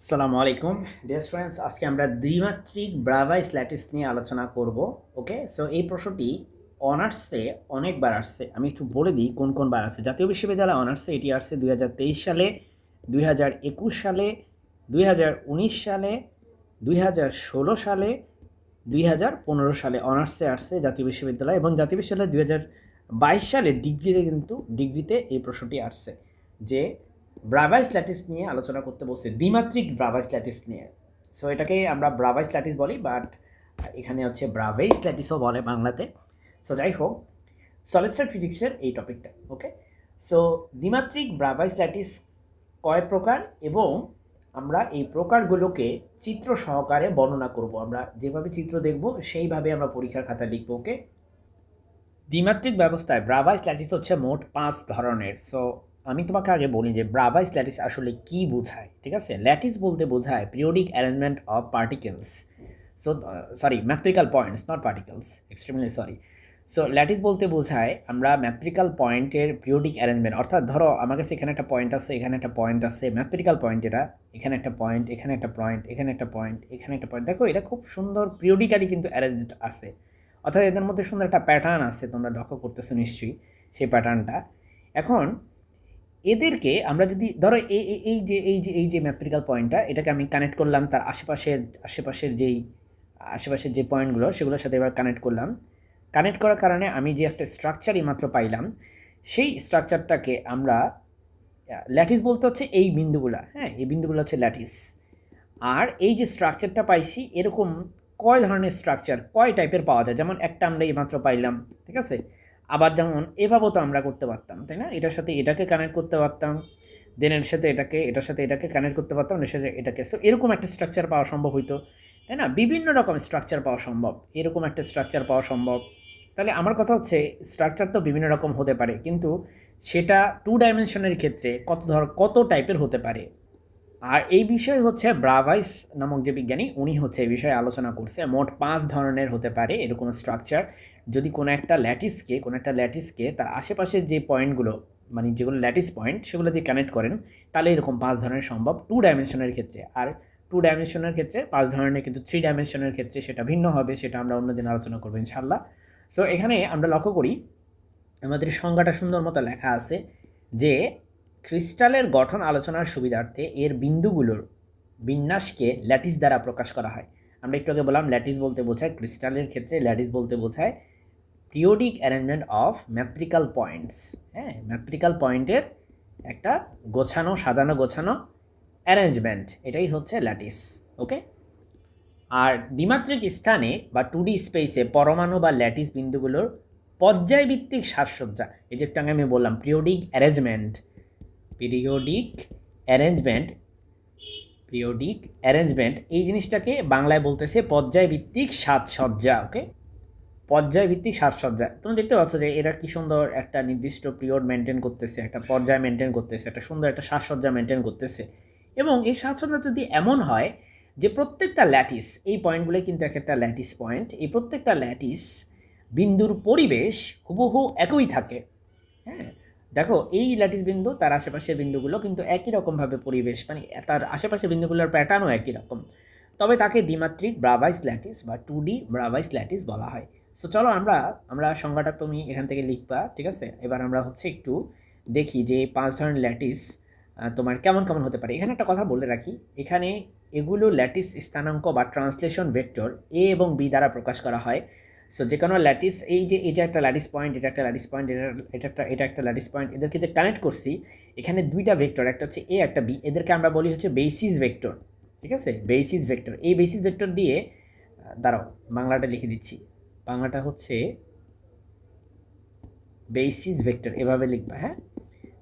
আসসালামু আলাইকুম dear students, আজকে আমরা দ্বিমাত্রিক ব্রাভাইস ল্যাটিস নিয়ে আলোচনা করব। ওকে, সো এই প্রশ্নটি অনার্সে অনেকবার আসছে। আমি একটু বলে দিই কোন কোন বার আসছে। জাতীয় বিশ্ববিদ্যালয় অনার্সে এটি আসছে 2023 সালে, 2021 সালে, 2019 সালে, 2016 সালে, 2015 সালে অনার্সে আসছে জাতীয় বিশ্ববিদ্যালয়, এবং জাতীয় বিশ্ববিদ্যালয় 2022 সালে ডিগ্রিতে এই প্রশ্নটি আসছে যে ব্রাভাইস ল্যাটিস নিয়ে আলোচনা করতে বলছে, দ্বিমাত্রিক ব্রাভাইস ল্যাটিস নিয়ে। সো এটাকে আমরা ব্রাভাইস ল্যাটিস বলি, বাট এখানে হচ্ছে ব্রাভেইস ল্যাটিসও বলে বাংলাতে। সো যাই হোক, সলিড স্টেট ফিজিক্সের এই টপিকটা। ওকে, সো দ্বিমাত্রিক ব্রাভাইস ল্যাটিস কয় প্রকার, এবং আমরা এই প্রকারগুলোকে চিত্র সহকারে বর্ণনা করব। আমরা যেভাবে চিত্র দেখব সেইভাবে আমরা পরীক্ষার খাতা লিখব। ওকে, দ্বিমাত্রিক ব্যবস্থায় ব্রাভাইস ল্যাটিস হচ্ছে মোট 5 ধরনের। সো আমি তোমাকে আগে বলি যে ব্রাভাইস ল্যাটিস আসলে কি বোঝায়। ঠিক আছে, ল্যাটিস বলতে বোঝায় periodic arrangement of particles. So sorry, mathematical points, not particles, extremely sorry. So lattice বলতে বোঝায় আমরা ম্যাথমেটিক্যাল পয়েন্টের পিরিয়ডিক অ্যারেঞ্জমেন্ট, অর্থাৎ ধরো আমার কাছে এখানে একটা পয়েন্ট আছে, এখানে একটা পয়েন্ট আছে, ম্যাথমেটিক্যাল পয়েন্ট এটা, এখানে একটা পয়েন্ট, এখানে একটা পয়েন্ট, এখানে একটা পয়েন্ট, এখানে একটা পয়েন্ট। দেখো এটা খুব সুন্দর পিরিয়ডিক্যালি কিন্তু অ্যারেঞ্জড আছে, অর্থাৎ এদের মধ্যে সুন্দর একটা প্যাটার্ন আছে, তোমরা লক্ষ্য করতেছো নিশ্চয়ই সেই প্যাটার্নটা। এখন এদেরকে আমরা যদি ধরো এই যে ম্যাথমেটিক্যাল পয়েন্টটা, এটাকে আমি কানেক্ট করলাম তার আশেপাশের যে পয়েন্টগুলো সেগুলোর সাথে এবার কানেক্ট করলাম। কানেক্ট করার কারণে আমি যে একটা স্ট্রাকচারই মাত্র পাইলাম, সেই স্ট্রাকচারটাকে আমরা ল্যাটিস বলতে হচ্ছে এই বিন্দুগুলা। হ্যাঁ, এই বিন্দুগুলো হচ্ছে ল্যাটিস। আর এই যে স্ট্রাকচারটা পাইছি, এরকম কয় ধরনের স্ট্রাকচার, কয় টাইপের পাওয়া যায়, যেমন একটা আমরা এইমাত্র পাইলাম। ঠিক আছে, আবার যেমন এভাবেও তো আমরা করতে পারতাম, তাই না? এটার সাথে এটাকে কানেক্ট করতে পারতাম, দেন এর সাথে এটার সাথে এটাকে কানেক্ট করতে পারতাম, এর সাথে এটাকে। সো এরকম একটা স্ট্রাকচার পাওয়া সম্ভব হইতো, তাই না? বিভিন্ন রকম স্ট্রাকচার পাওয়া সম্ভব, এরকম একটা স্ট্রাকচার পাওয়া সম্ভব। তাহলে আমার কথা হচ্ছে স্ট্রাকচার তো বিভিন্ন রকম হতে পারে, কিন্তু সেটা 2 ডাইমেনশনের ক্ষেত্রে কত টাইপের হতে পারে। আর এই বিষয় হচ্ছে ব্রাভাইস নামক যে বিজ্ঞানী, উনি হচ্ছে এই বিষয়ে আলোচনা করছে। মোট 5 ধরনের হতে পারে এরকম স্ট্রাকচার। যদি কোনো একটা ল্যাটিসকে তার আশেপাশের যে পয়েন্টগুলো, মানে যেগুলো ল্যাটিস পয়েন্ট, সেগুলো দিয়ে কানেক্ট করেন, তাহলে এরকম 5 ধরনের সম্ভব 2 ডাইমেনশনের ক্ষেত্রে। আর 2 ডাইমেনশনের ক্ষেত্রে 5 ধরনের, কিন্তু 3 ডাইমেনশনের ক্ষেত্রে সেটা ভিন্ন হবে, সেটা আমরা অন্যদিন আলোচনা করবো ইনশাল্লাহ। সো এখানে আমরা লক্ষ্য করি আমাদের সংজ্ঞাটা সুন্দর মতো লেখা আছে যে ক্রিস্টালের গঠন আলোচনার সুবিধার্থে এর বিন্দুগুলোর বিন্যাসকে ল্যাটিস দ্বারা প্রকাশ করা হয়। আমরা একটু আগে বললাম ল্যাটিস বলতে বোঝায়, ক্রিস্টালের ক্ষেত্রে ল্যাটিস বলতে বোঝায় periodic arrangement of mathematical points. হ্যাঁ, ম্যাথমেটিক্যাল পয়েন্টের একটা সাজানো গোছানো অ্যারেঞ্জমেন্ট, এটাই হচ্ছে ল্যাটিস। ওকে, আর দ্বিমাত্রিক স্থানে বা 2D স্পেসে পরমাণু বা ল্যাটিস বিন্দুগুলোর পর্যায়ভিত্তিক সাজসজ্জা, এই যে একটু আগে আমি বললাম পিরিয়ডিক অ্যারেঞ্জমেন্ট, এই জিনিসটাকে বাংলায় বলতেছে পর্যায়ভিত্তিক সাজসজ্জা। ওকে, পর্যায়ভিত্তিক সাজসজ্জা। তুমি দেখতে পাচ্ছ যে এরা কি সুন্দর একটা নির্দিষ্ট পিরিয়ড মেনটেন করতেছে, একটা পর্যায় মেনটেন করতেছে, একটা সুন্দর একটা সাজসজ্জা মেনটেন করতেছে। এবং এই সাজসজ্জা যদি এমন হয় যে প্রত্যেকটা ল্যাটিস, এই পয়েন্টগুলো কিন্তু এক একটা ল্যাটিস পয়েন্ট, এই প্রত্যেকটা ল্যাটিস বিন্দুর পরিবেশ হুবহু একই থাকে। হ্যাঁ, দেখো এই ল্যাটিস বিন্দু, তার আশেপাশের বিন্দুগুলো কিন্তু একই রকমভাবে পরিবেশ, মানে তার আশেপাশের বিন্দুগুলোর প্যাটার্নও একই রকম। তবে তাকে দ্বিমাত্রিক ব্রাভাইস ল্যাটিস বা 2D ব্রাভাইস ল্যাটিস বলা হয়। সো চলো আমরা সংজ্ঞাটা তুমি এখান থেকে লিখবা। ঠিক আছে, এবার আমরা হচ্ছে একটু দেখি যে 5 ধরনের ল্যাটিস তোমার কেমন কেমন হতে পারে। এখানে একটা কথা বলে রাখি, এখানে এগুলো ল্যাটিস স্থানাঙ্ক বা ট্রান্সলেশন ভেক্টর এ এবং বি দ্বারা প্রকাশ করা হয়। সো যে কোনো ল্যাটিস, এই যে এটা একটা ল্যাটিস পয়েন্ট, এটা একটা ল্যাটিস পয়েন্ট, এটা একটা ল্যাটিস পয়েন্ট, এদেরকে যে কানেক্ট করছি, এখানে 2টা ভেক্টর, একটা হচ্ছে এ, একটা বি, এদেরকে আমরা বলি হচ্ছে বেসিস ভেক্টর। ঠিক আছে, বেসিস ভেক্টর। এই বেসিস ভেক্টর দিয়ে দাঁড়াও বাংলাটা লিখে দিচ্ছি, বাংলাটা হচ্ছে বেসিস ভেক্টর, এভাবে লিখবা। হ্যাঁ,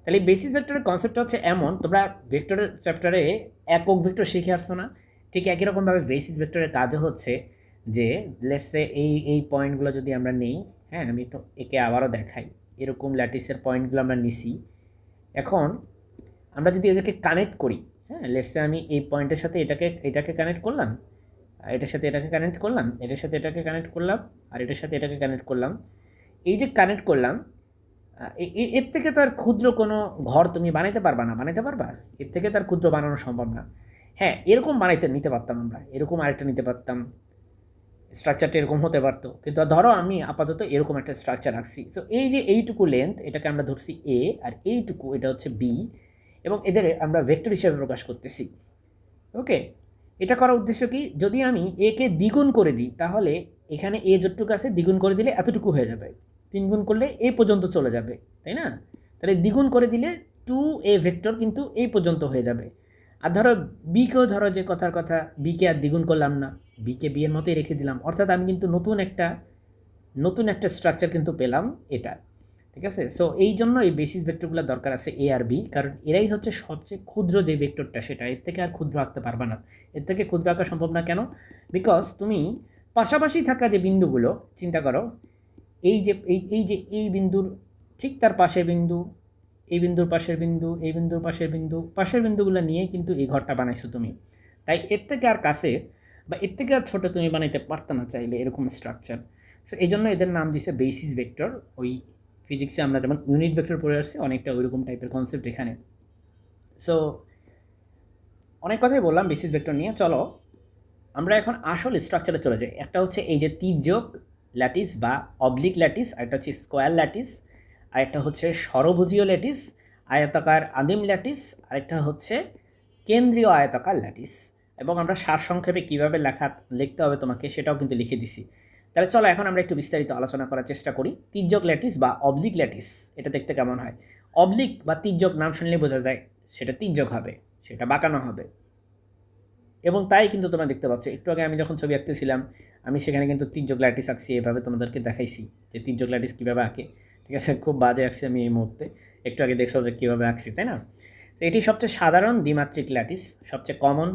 তাহলে এই বেসিস ভেক্টরের কনসেপ্টটা হচ্ছে এমন, তোমরা ভেক্টরের চ্যাপ্টারে একক ভেক্টর শিখে আসছো না? ঠিক একই রকমভাবে বেসিস ভেক্টরের কাজও হচ্ছে যে লেটস সে এই পয়েন্টগুলো যদি আমরা নেই, হ্যাঁ আমি একটু একে আবারও দেখাই, এরকম ল্যাটিসের পয়েন্টগুলো আমরা নিছি। এখন আমরা যদি এদেরকে কানেক্ট করি, হ্যাঁ লেটস সে আমি এই পয়েন্টের সাথে এটাকে কানেক্ট করলাম, এটার সাথে এটাকে কানেক্ট করলাম, এটার সাথে এটাকে কানেক্ট করলাম, আর এটার সাথে এটাকে কানেক্ট করলাম। এই যে কানেক্ট করলাম, এর থেকে তো আর ক্ষুদ্র কোনো ঘর তুমি বানাইতে পারবা না, বানাইতে পারবা? এর থেকে তার ক্ষুদ্র বানানো সম্ভব না। হ্যাঁ, এরকম নিতে পারতাম আমরা, এরকম আরেকটা নিতে পারতাম, স্ট্রাকচারটা এরকম হতে পারতো, কিন্তু ধরো আমি আপাতত এরকম একটা স্ট্রাকচার রাখছি। সো এই যে এইটুকু লেন্থ, এটাকে আমরা ধরছি এ, আর এইটুকু এটা হচ্ছে বি, এবং এদের আমরা ভেক্টর হিসেবে প্রকাশ করতেছি। ওকে, এটা করার উদ্দেশ্য কি, যদি আমি একে দ্বিগুণ করে দিই তাহলে এখানে এ যতটুকু আছে দ্বিগুণ করে দিলে এতটুকু হয়ে যাবে, 3 গুণ করলে এ পর্যন্ত চলে যাবে, তাই না? তাহলে দ্বিগুণ করে দিলে 2a ভেক্টর কিন্তু এই পর্যন্ত হয়ে যাবে। আর ধরো বিকেও ধরো যে কথার কথা, বিকে আর দ্বিগুণ করলাম না, বিকে বি এর মতোই রেখে দিলাম, অর্থাৎ আমি কিন্তু নতুন একটা স্ট্রাকচার কিন্তু পেলাম এটা। ঠিক আছে, সো এই জন্য এই বেসিস ভেক্টরগুলো দরকার আছে এ আর বি, কারণ এরাই হচ্ছে সবচেয়ে ক্ষুদ্র যে ভেক্টরটা, সেটা এর থেকে আর ক্ষুদ্র আঁকতে পারবে না। এর থেকে ক্ষুদ্র আঁকা সম্ভব না, কেন? বিকজ তুমি পাশাপাশি থাকা যে বিন্দুগুলো চিন্তা করো, এই বিন্দুর ঠিক তার পাশের বিন্দু, এই বিন্দুর পাশের বিন্দু, এই বিন্দুর পাশের বিন্দুগুলো নিয়ে কিন্তু এই ঘরটা বানাইছো তুমি। তাই এর থেকে আর কাছে বা এর থেকে আর ছোটো তুমি বানাইতে পারতে না চাইলে এরকম স্ট্রাকচার। সো এই জন্য এদের নাম দিছে বেসিস ভেক্টর। ওই ফিজিক্সে আমরা যেমন ইউনিট ভেক্টর পড়ে আসছি, অনেকটা ওইরকম টাইপের কনসেপ্ট এখানে। সো অনেক কথাই বললাম বেসিস ভেক্টর নিয়ে, চলো আমরা এখন আসল স্ট্রাকচারে চলে যাই। একটা হচ্ছে এই যে তির্যক ল্যাটিস বা অবলিক ল্যাটিস, আর একটা হচ্ছে স্কোয়ার ল্যাটিস, আর একটা হচ্ছে ষড়ভুজীয় ল্যাটিস, আয়তাকার আদিম ল্যাটিস, আরেকটা হচ্ছে কেন্দ্রীয় আয়তাকার ল্যাটিস। এবং আমরা সারসংক্ষেপে কীভাবে লিখতে হবে তোমাকে সেটাও কিন্তু লিখে দিছি। তাহলে চলো এখন আমরা একটু বিস্তারিত আলোচনা করার চেষ্টা করি। তির্যক ল্যাটিস বা অবলিক ল্যাটিস এটা দেখতে কেমন হয়? অবলিক বা তির্যক নাম শুনলেই বোঝা যায় সেটা তির্যক হবে, সেটা বাঁকানো হবে। এবং তাই কিন্তু তোমরা দেখতে পাচ্ছ, একটু আগে আমি যখন ছবি আঁকতেছিলাম আমি সেখানে কিন্তু তির্যক ল্যাটিস আঁকছি, এভাবে তোমাদেরকে দেখাইছি যে তির্যক ল্যাটিস কীভাবে আঁকে। ঠিক আছে, খুব বাজে আঁকছি আমি এই মুহূর্তে, একটু আগে দেখছো যে কীভাবে আঁকছি, তাই না? তো এটি সবচেয়ে সাধারণ দ্বিমাত্রিক ল্যাটিস, সবচেয়ে কমন।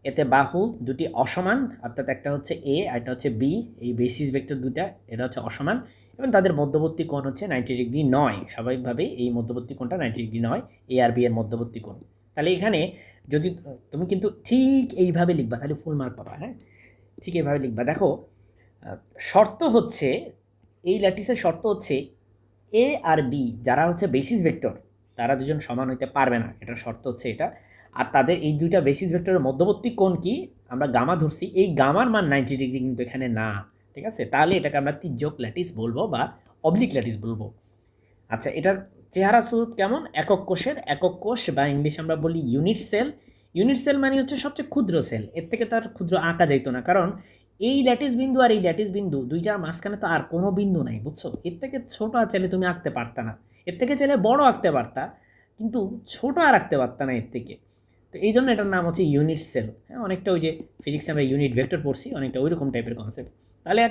এতে বাহু দুটি অসমান, অর্থাৎ একটা হচ্ছে এ আর একটা হচ্ছে বি, এই বেসিস ভেক্টর দুটা এটা হচ্ছে অসমান, এবং তাদের মধ্যবর্তী কোণ হচ্ছে 90 ডিগ্রি নয়। স্বাভাবিকভাবেই এই মধ্যবর্তী কোণটা 90 ডিগ্রি নয়, এ আর বি এর মধ্যবর্তী কোণ। তাহলে এখানে যদি তুমি কিন্তু ঠিক এইভাবে লিখবা তাহলে ফুল মার্ক পাবা। হ্যাঁ, ঠিক এইভাবে লিখবা। দেখো, শর্ত হচ্ছে, এই ল্যাটিসের শর্ত হচ্ছে এ আর বি যারা হচ্ছে বেসিস ভেক্টর তারা দুজন সমান হইতে পারবে না, এটার শর্ত হচ্ছে এটা। আর তাদের এই দুইটা বেসিস ভেক্টরের মধ্যবর্তী কোণ কি, আমরা গামা ধরছি, এই গামার মান 90 ডিগ্রি কিন্তু এখানে না। ঠিক আছে, তাহলে এটাকে আমরা তির্যক ল্যাটিস বলবো বা অবলিক ল্যাটিস বলবো। আচ্ছা, এটার চেহারা স্রোত কেমন? একক কোষ বা ইংলিশ আমরা বলি ইউনিট সেল। ইউনিট সেল মানে হচ্ছে সবচেয়ে ক্ষুদ্র সেল, এর থেকে তার ক্ষুদ্র আঁকা যাইতো না, কারণ এই ল্যাটিস বিন্দু আর এই ল্যাটিস বিন্দু দুইটার মাঝখানে তো আর কোনো বিন্দু নাই, বুঝছো? এর থেকে ছোট চাইলে তুমি আঁকতে পারতা না, এর থেকে চাইলে বড় আঁকতে পারতা, কিন্তু ছোট আর আঁকতে পারতা না এর থেকে। তো এই জন্য এটার নাম হচ্ছে ইউনিট সেল। হ্যাঁ, অনেকটা ওই যে ফিজিক্সে আমরা ইউনিট ভেক্টর পড়ছি, অনেকটা ওই রকম টাইপের কনসেপ্ট। তাহলে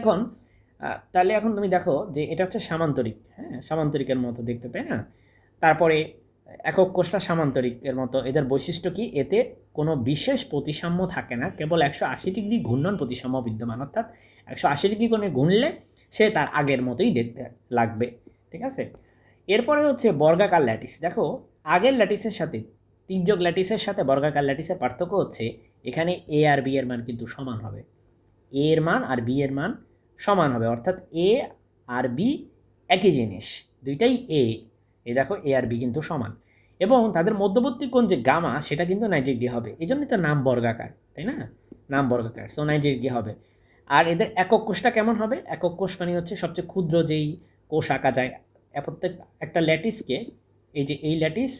এখন তুমি দেখো যে এটা হচ্ছে সামান্তরিক। হ্যাঁ, সামান্তরিকের মতো দেখতে, তাই না? তারপরে একক কোষটা সামান্তরিকের মতো। এদের বৈশিষ্ট্য কি? এতে কোনো বিশেষ প্রতিসাম্য থাকে না, কেবল 180 ডিগ্রি ঘূর্ণন প্রতিসাম্য বিদ্যমান, অর্থাৎ 180 ডিগ্রি কোণে ঘুরলে সে তার আগের মতোই দেখতে লাগবে। ঠিক আছে, এরপরে হচ্ছে বর্গাকার ল্যাটিস। দেখো, আগের ল্যাটিসের সাথে তির্যক ল্যাটিসের সাথে বর্গাকার ল্যাটিসের পার্থক্য হচ্ছে এখানে এ আর বি এর মান কিন্তু সমান হবে, এ এর মান আর বি এর মান সমান হবে, অর্থাৎ এ আর বি একই জিনিস, দুইটাই এ। এই দেখো, এ আর বি কিন্তু সমান, এবং তাদের মধ্যবর্তী কোণ যে গামা সেটা কিন্তু 90 ডিগ্রি হবে, এই জন্যই তো নাম বর্গাকার, তাই না? নাম বর্গাকার, সো 90 ডিগ্রি হবে। আর এদের একক কোষটা কেমন হবে? একক কোষ মানে হচ্ছে সবচেয়ে ক্ষুদ্র যেই কোষ আঁকা যায়। প্রত্যেক একটা ল্যাটিসকে, এই যে এই ল্যাটিস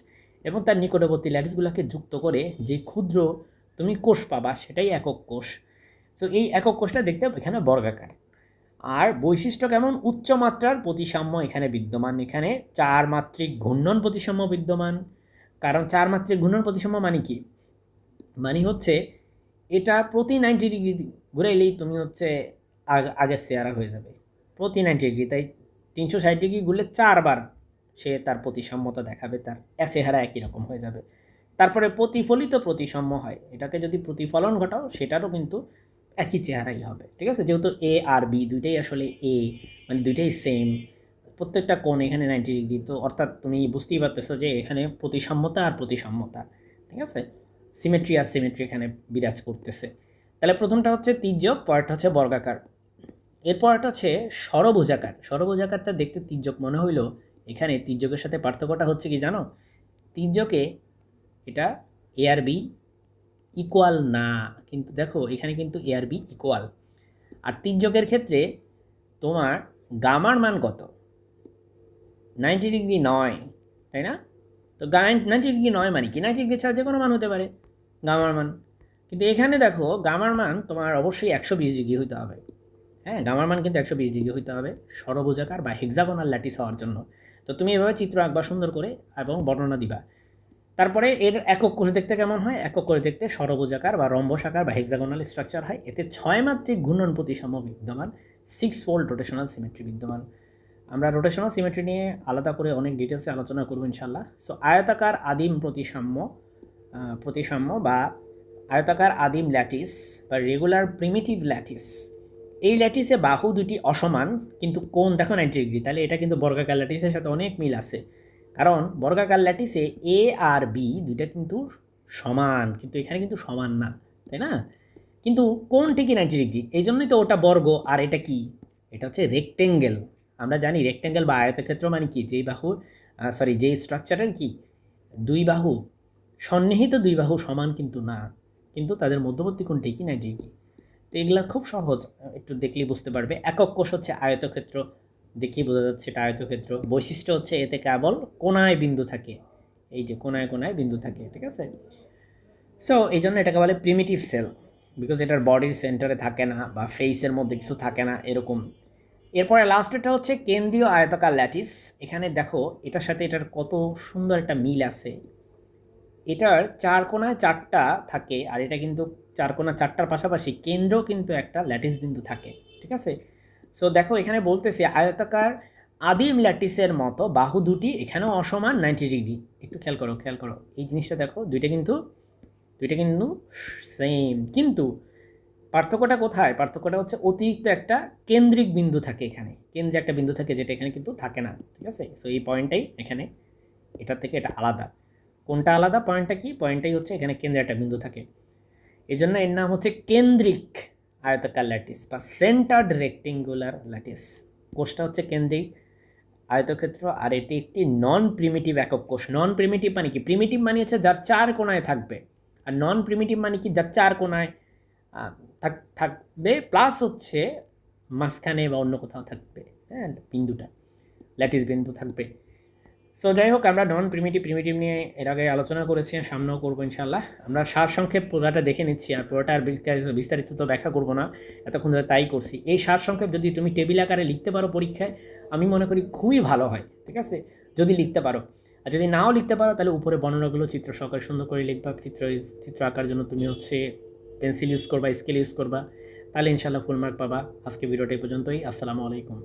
এবং তার নিকটবর্তী ল্যাটিসগুলোকে যুক্ত করে যে ক্ষুদ্র তুমি কোষ পাবা সেটাই একক কোষ। সো এই একক কোষটা দেখতে এখানে বর্গাকার। আর বৈশিষ্ট্য কেমন? উচ্চমাত্রার প্রতিসাম্য এখানে বিদ্যমান, এখানে 4 মাত্রিক ঘূর্ণন প্রতিসাম্য বিদ্যমান। কারণ 4 মাত্রিক ঘূর্ণন প্রতিসাম্য মানে কি? মানে হচ্ছে এটা প্রতি 90 ডিগ্রি ঘুরাইলেই তুমি হচ্ছে আগের চেহারা হয়ে যাবে, প্রতি 90 ডিগ্রি। তাই 360 ডিগ্রি ঘুরলে 4 বার সে তার প্রতিসাম্যতা দেখাবে, তার চেহারা একই রকম হয়ে যাবে। তারপরে প্রতিফলিত প্রতিসাম্য হয়, এটাকে যদি প্রতিফলন ঘটাও সেটারও কিন্তু একই চেহারাই হবে। ঠিক আছে, যেহেতু এ আর বি দুইটাই আসলে এ, মানে দুইটাই সেম, প্রত্যেকটা কোণ এখানে 90 ডিগ্রি, তো অর্থাৎ তুমি বুঝতেই পারতেছো যে এখানে প্রতিসাম্যতা আর প্রতিসাম্যতা, ঠিক আছে, সিমেট্রি আর সিমেট্রি এখানে বিরাজ করতেছে। তাহলে প্রথমটা হচ্ছে তির্যক, পরেরটা হচ্ছে বর্গাকার, এরপরটা হচ্ছে ষড়ভুজাকার। ষড়ভুজাকারটা দেখতে তির্যক মনে হইলো, এখানে তির্যকের সাথে পার্থক্যটা হচ্ছে কি জানো? তির্যকে এটা এ আর বি ইকুয়াল না, কিন্তু দেখো এখানে কিন্তু এ আর বি ইকুয়াল। আর তির্যকের ক্ষেত্রে তোমার গামার মান কত? 90 ডিগ্রি নয়, তাই না? তো 90 ডিগ্রি নয় মানে কি? 90 ডিগ্রি ছাড়া যে কোনো মান হতে পারে গামার মান। কিন্তু এখানে দেখো গামার মান তোমার অবশ্যই 120 ডিগ্রি হইতে হবে। হ্যাঁ, গামার মান কিন্তু 120 ডিগ্রি হইতে হবে ষড়ভুজাকার বা হেক্সাগোনাল ল্যাটিস হওয়ার জন্য। তো তুমি এভাবে চিত্র আঁকবা সুন্দর করে এবং বর্ণনা দিবা। তারপরে এর একক কোষ দেখতে কেমন হয়? একক কোষ দেখতে ষড়ভুজাকার বা রম্বসাকার বা হেক্সাগোনাল স্ট্রাকচার হয়। এতে 6 মাত্রিক ঘূর্ণন প্রতিসাম্য বিদ্যমান, 6 ফোল্ড রোটেশনাল সিমেট্রি বিদ্যমান। আমরা রোটেশনাল সিমেট্রি নিয়ে আলাদা করে অনেক ডিটেলসে আলোচনা করবো ইনশাল্লাহ। সো আয়তাকার আদিম প্রতিসাম্য বা আয়তাকার আদিম ল্যাটিস বা রেগুলার প্রিমিটিভ ল্যাটিস, এই ল্যাটিসে বাহু দুটি অসমান কিন্তু কোণ দেখো 90 ডিগ্রি, তাহলে এটা কিন্তু বর্গাকার ল্যাটিসের সাথে অনেক মিল আছে। কারণ বর্গাকার ল্যাটিসে এ আর বি দুইটা কিন্তু সমান, কিন্তু এখানে কিন্তু সমান না, তাই না? কিন্তু কোণ ঠিকই 90 ডিগ্রি, এই জন্যই তো ওটা বর্গ আর এটা কি? এটা হচ্ছে রেক্টেঙ্গেল। আমরা জানি রেক্টেঙ্গেল বা আয়তক্ষেত্র মানে কি? যেই স্ট্রাকচারের কি দুই বাহু সন্নিহিত, দুই বাহু সমান কিন্তু না, কিন্তু তাদের মধ্যবর্তী কোণ ঠিকই 90 ডিগ্রি। তো এগুলো খুব সহজ, একটু দেখলেই বুঝতে পারবে। একক কোষ হচ্ছে আয়তক্ষেত্র, দেখেই বোঝা যাচ্ছে এটা আয়তক্ষেত্র। বৈশিষ্ট্য হচ্ছে এতে কেবল কোণায় বিন্দু থাকে, এই যে কোণায় কোণায় বিন্দু থাকে, ঠিক আছে? সো এই জন্য এটাকে বলে প্রিমিটিভ সেল, বিকজ এটার বডির সেন্টারে থাকে না বা ফেসের মধ্যে কিছু থাকে না এরকম। এরপরে লাস্টেরটা হচ্ছে কেন্দ্রীয় আয়তাকার ল্যাটিস। এখানে দেখো এটার সাথে এটার কত সুন্দর একটা মিল আছে। এটার 4 কোণায় 4টা থাকে, আর এটা কিন্তু 4 কোণা 4টার পাশাপাশি কেন্দ্র কিন্তু একটা ল্যাটিস বিন্দু থাকে, ঠিক আছে? সো দেখো এখানে বলতেছে আয়তাকার আদিম ল্যাটিসের মতো বাহু দুটি এখানেও অসমান 90 ডিগ্রি। একটু খেয়াল করো এই জিনিসটা দেখো, দুইটা কিন্তু সেম, কিন্তু পার্থক্যটা কোথায়? পার্থক্যটা হচ্ছে অতিরিক্ত একটা কেন্দ্রিক বিন্দু থাকে, এখানে কেন্দ্রে একটা বিন্দু থাকে যেটা এখানে কিন্তু থাকে না, ঠিক আছে? সো এই পয়েন্টটাই এখানে এটার থেকে এটা আলাদা। কোনটা আলাদা? পয়েন্টটা কি? পয়েন্টটাই হচ্ছে এখানে কেন্দ্রে একটা বিন্দু থাকে, এই জন্য এর নাম হচ্ছে কেন্দ্রিক আয়তাকার ল্যাটিস বা সেন্টার্ড রেক্টেঙ্গুলার ল্যাটিস। কোষটা হচ্ছে কেন্দ্রিক আয়তক্ষেত্র, আর এটি একটি নন প্রিমিটিভ একক কোষ। নন প্রিমিটিভ মানে কি? প্রিমিটিভ মানে হচ্ছে যার 4 কোণায় থাকবে, আর নন প্রিমিটিভ মানে কি? যার 4 কোণায় থাকবে প্লাস হচ্ছে মাঝখানে বা অন্য কোথাও থাকবে, হ্যাঁ, বিন্দুটা ল্যাটিস বিন্দু থাকবে। সো যাই হোক, আমরা নন প্রিমিটিভ নিয়ে এর আগে আলোচনা করেছি, সামনেও করবো ইনশাল্লাহ। আমরা সারসংক্ষেপ পুরোটা দেখে নিচ্ছি, আর পুরোটা আর বিস্তারিত তো ব্যাখ্যা করবো না, এতক্ষণ ধরে তাই করছি। এই সারসংক্ষেপ যদি তুমি টেবিল আকারে লিখতে পারো পরীক্ষায়, আমি মনে করি খুবই ভালো হয়, ঠিক আছে? যদি লিখতে পারো, আর যদি নাও লিখতে পারো তাহলে উপরে বর্ণনাগুলো চিত্র সহকারে সুন্দর করে লিখবা। চিত্র আঁকার জন্য তুমি হচ্ছে পেন্সিল ইউজ করবা, স্কেল ইউজ করবা, তাহলে ইনশাল্লাহ ফুল মার্ক পাবা। আজকে ভিডিওটা এই পর্যন্তই। আসসালামু আলাইকুম।